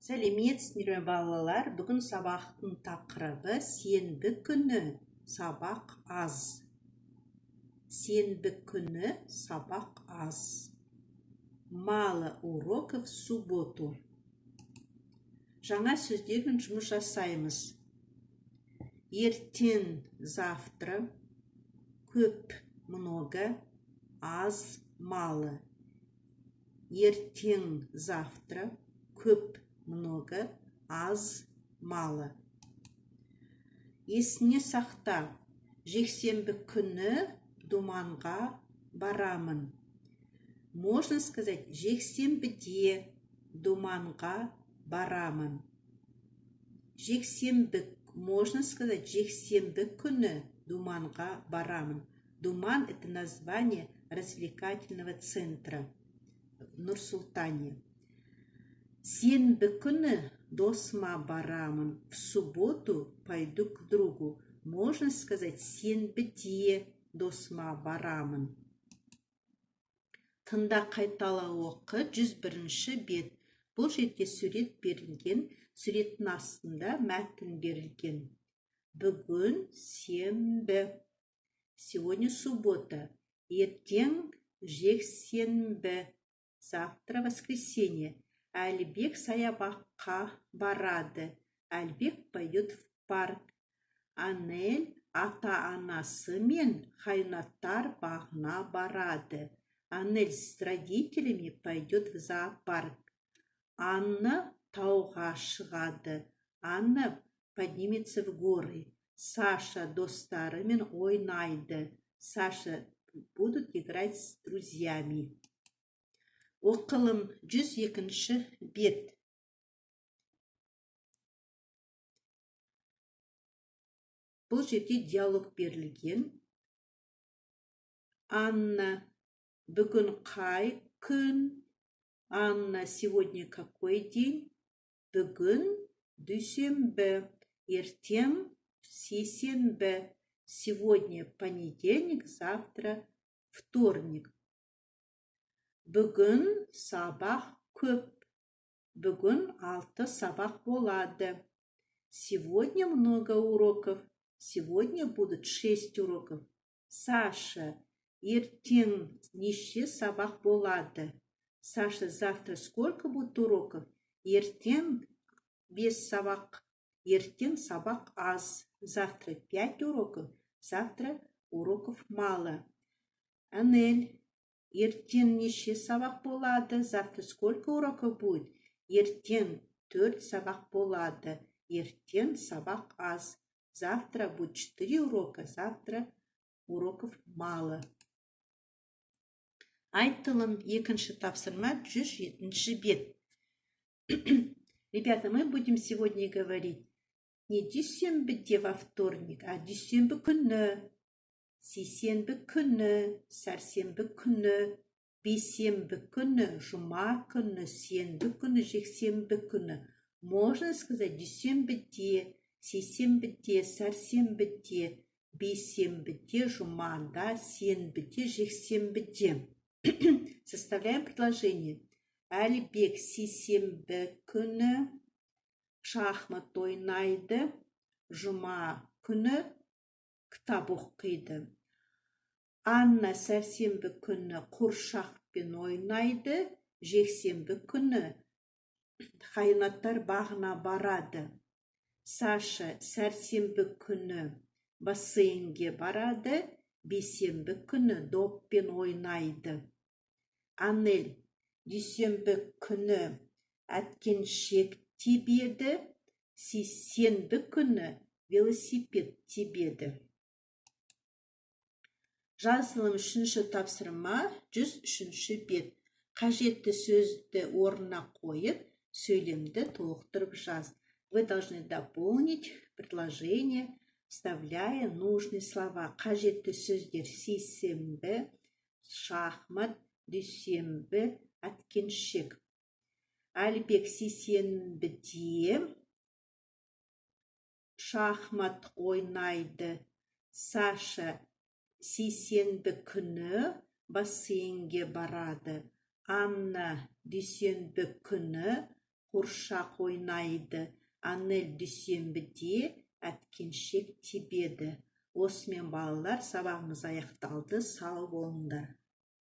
Сәлеметсіздер ме балалар? Бүгін сабақтың тақырыбы сенбі күні сабақ аз. Сенбі күні сабақ аз. Мало уроков в субботу. Жаңа сөздермен жұмыс жасаймыз. Ертең, завтра, көп, много, аз, мало. Ертең, завтра, көп, много, аз, мало. Есіне сақта, жексенбі күні думанға барамын. Можно сказать, жексенбіде думанға барамын. Можно сказать, жексенбі күні думанға барамын. Думан – это название развлекательного центра в Нур-Султане. Сенбі күні досыма барамын. В субботу пойду к другу. Можно сказать, сенбіде досыма барамын. Тыңда қайтала оқы 101-ші бет. Бұл жерде сурет берілген, суреттің астында мәтін берілген. Бүгін сенбі. Сегодня суббота. Ертең жексенбі. Завтра воскресенье. Әлібек саябаққа барады. Әлібек пойдет в парк. Анель ата-анасы мен хайуанаттар бағына барады. Анель с родителями пойдет в зоопарк. Анна тауға шығады. Анна поднимется в горы. Саша достарымен ойнайды. Саша будут играть с друзьями. Оқылым 102-ші бет. Бұл жерде диалог берілген. Анна, бүгін қай күн? Анна, сегодня какой день? Бүгін дүйсенбі. Ертең сейсенбі. Сегодня понедельник, завтра вторник. Бүгін сабақ көп. Бүгін 6 сабақ болады. Сегодня много уроков. Сегодня будут 6 уроков. Саша, ертең неше сабақ болады? Саша, завтра сколько будет уроков? Ертең 5 сабақ. Ертең сабақ аз. Завтра 5 уроков. Завтра уроков мало. Анель, ертең неше сабақ болады? Завтра сколько уроков будет? Ертең 4 сабақ болады. Ертең сабақ аз. Завтра будет 4 урока. Завтра уроков мало. Айтылым 2-ші тапсырма 107-ші бет. Ребята, мы будем сегодня говорить не дүйсенбіде во вторник, а дүйсенбі күні, сейсенбі күні, сәрсенбі күні, бейсенбі күні, жұма күні, сенбі күні, жексенбі күні. Можно сказать, дүйсенбіде, сейсенбіде, сәрсенбіде, бейсенбіде, жұмада, сенбіде, жексенбіде. Составляем предложение. Әлібек сейсенбі күні шахмат ойнайды, жұма күні кітап оқиды. Анна сәрсенбі күні құршақпен ойнайды, жексенбі күні хайуанаттар бағына барады. Саша сәрсенбі күні бассейнге барады, бейсенбі күні доппен ойнайды. Анель дүйсенбі күні әткеншек тебеді, сейсенбі күні велосипед тебеді. Жазылым 3-ші тапсырма 103-ші бет. Қажетті сөзді орнына қойып, сөйлемді толықтырып жаз. Вы должны дополнить предложение, вставляя нужные слова. Қажетті сөздер сейсенбі, шахмат, дүйсенбі, әткеншек. Әлібек сейсенбіде шахмат ойнайды. Саша сейсенбі күні бассейнге барады. Анна дүйсенбі күні қуыршақ ойнайды. Анель дүйсенбіде әткеншек тебеді. Осымен балалар, сабағымыз аяқталды. Сау болыңдар.